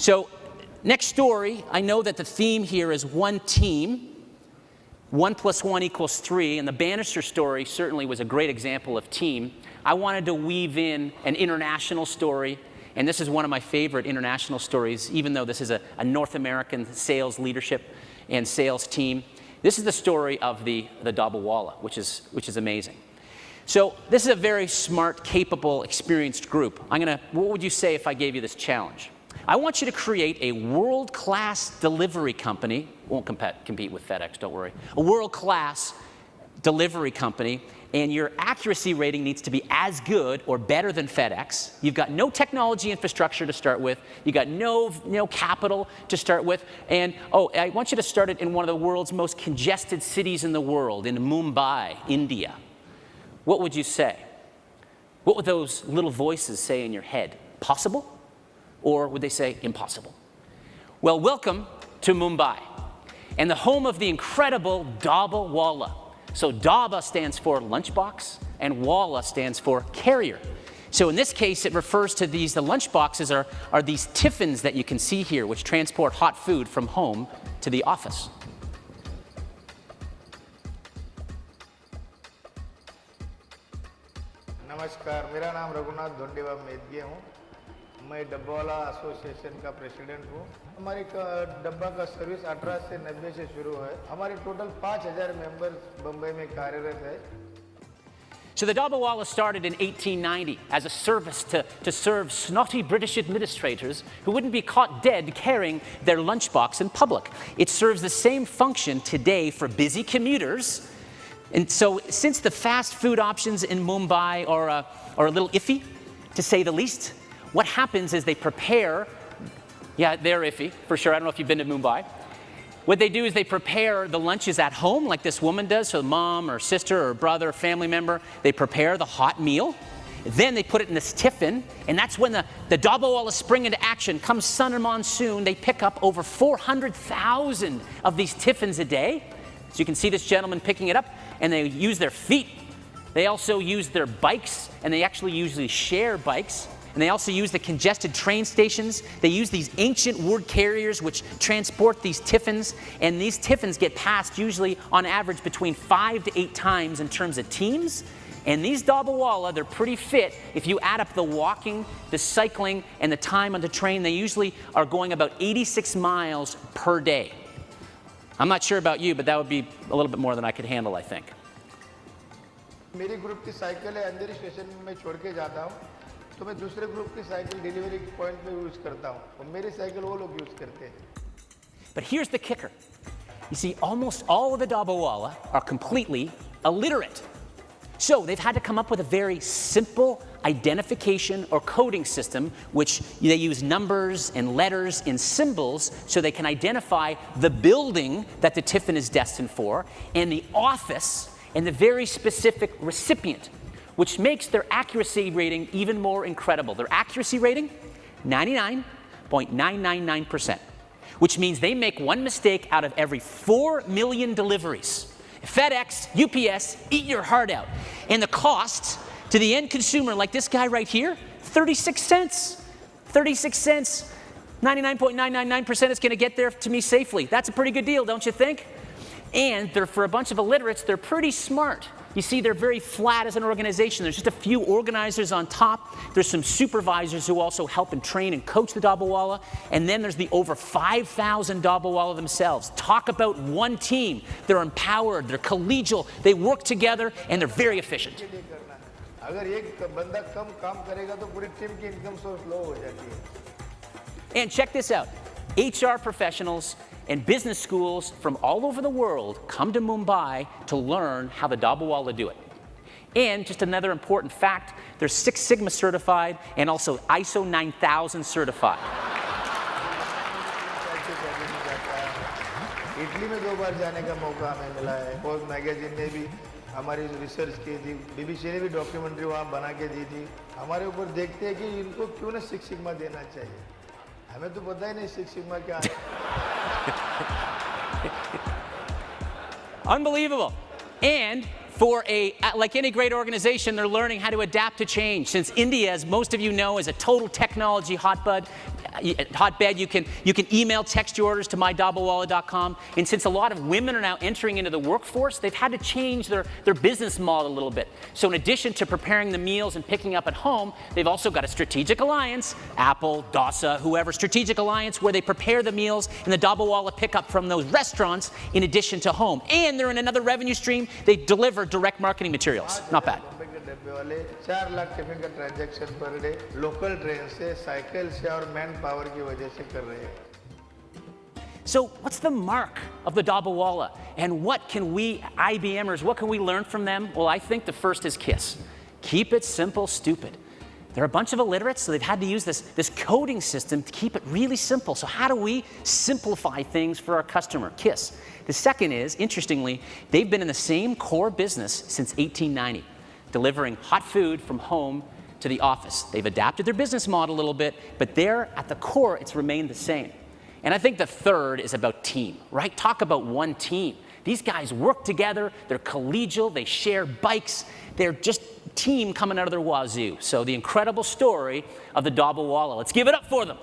So next story, I know that the theme here is one team. 1 + 1 = 3, and the Bannister story certainly was a great example of team. I wanted to weave in an international story, and this is one of my favorite international stories, even though this is a North American sales leadership and sales team. This is the story of the Dabawala, which is amazing. So this is a very smart, capable, experienced group. What would you say if I gave you this challenge? I want you to create a world-class delivery company. Won't compete with FedEx, don't worry. A world-class delivery company, and your accuracy rating needs to be as good or better than FedEx. You've got no technology infrastructure to start with. You've got no capital to start with. And, I want you to start it in one of the world's most congested cities in the world, in Mumbai, India. What would you say? What would those little voices say in your head? Possible? Or would they say impossible? Well, welcome to Mumbai, and the home of the incredible Dabawala. So Daba stands for lunchbox, and Wala stands for carrier. So in this case, it refers to the lunchboxes are these tiffins that you can see here, which transport hot food from home to the office. नमस्कार, मेरा नाम रघुनाथ धोंडेवा मेदगे हूँ। मैं dabbawala association का president हूँ। हमारी डब्बा का सर्विस 18 से 90 से शुरू है। हमारे टोटल 5000 मेंबर्स बम्बई में कार्यरत है। So the Dabawala started in 1890 as a service to serve snotty British administrators who wouldn't be caught dead carrying their lunchbox in public. It serves the same function today for busy commuters. And so since the fast food options in Mumbai are a little iffy, to say the least, what happens is they prepare, yeah, they're iffy, for sure. I don't know if you've been to Mumbai. What they do is they prepare the lunches at home, like this woman does, so mom or sister or brother or family member, they prepare the hot meal. Then they put it in this tiffin, and that's when the Dabawala spring into action. Comes sun and monsoon, they pick up over 400,000 of these tiffins a day. So you can see this gentleman picking it up, and they use their feet. They also use their bikes, and they actually usually share bikes. And they also use the congested train stations. They use these ancient wood carriers which transport these tiffins. And these tiffins get passed usually on average between 5 to 8 times in terms of teams. And these Dabawala, they're pretty fit. If you add up the walking, the cycling, and the time on the train, they usually are going about 86 miles per day. I'm not sure about you, but that would be a little bit more than I could handle, I think. मेरी group की cycle है अंधेरी station में छोड़ के जाता हूँ, तो मैं दूसरे ग्रुप की साइकिल डिलीवरी पॉइंट पे यूज करता हूँ, और मेरी साइकिल वो लोग यूज करते हैं. But here's the kicker. You see, almost all of the Dabawala are completely illiterate. So they've had to come up with a very simple identification or coding system, which they use numbers and letters and symbols so they can identify the building that the tiffin is destined for and the office and the very specific recipient, which makes their accuracy rating even more incredible. Their accuracy rating, 99.999%, which means they make one mistake out of every 4 million deliveries. FedEx, UPS, eat your heart out. And the cost to the end consumer, like this guy right here, 36 cents. 36 cents, 99.999% is going to get there to me safely. That's a pretty good deal, don't you think? And for a bunch of illiterates, they're pretty smart. You see, they're very flat as an organization. There's just a few organizers on top. There's some supervisors who also help and train and coach the Dabawala. And then there's the over 5,000 Dabawala themselves. Talk about one team. They're empowered, they're collegial, they work together, and they're very efficient. And check this out. HR professionals and business schools from all over the world come to Mumbai to learn how the Dabawala do it. And just another important fact, they're 6 Sigma certified and also ISO 9000 certified. Italy में 2 बार जाने का मौका हमें मिला है. Pose magazine ने भी हमारी रिसर्च की थी, बीबीसी ने भी डॉक्यूमेंट्री वहाँ बना के दी थी. हमारे ऊपर देखते हैं कि इनको क्यों ना 6 सिग्मा देना चाहिए. हमें तो पता ही नहीं 6 सिग्मा क्या है. Unbelievable. And like any great organization, they're learning how to adapt to change. Since India, as most of you know, is a total technology hotbed, you can email, text your orders to mydabawala.com. And since a lot of women are now entering into the workforce, they've had to change their business model a little bit. So in addition to preparing the meals and picking up at home, they've also got a strategic alliance, Apple, Dosa, whoever, strategic alliance where they prepare the meals and the Dabawala pick up from those restaurants in addition to home. And they're in another revenue stream. They deliver direct marketing materials. Not bad. Bombay के डब्बे वाले 4 lakh tiffin का transaction per day local train से, cycle से और man power की वजह से कर रहे हैं. So what's the mark of the Dabawala? And what can we, IBMers, what can we learn from them? Well, I think the first is KISS. Keep it simple, stupid. They're a bunch of illiterates, so they've had to use this coding system to keep it really simple. So how do we simplify things for our customer? KISS. The second is, interestingly, they've been in the same core business since 1890, delivering hot food from home to the office. They've adapted their business model a little bit, but there at the core, it's remained the same. And I think the third is about team, right? Talk about one team. These guys work together, they're collegial, they share bikes, they're just team coming out of their wazoo. So the incredible story of the Dabawala. Let's give it up for them.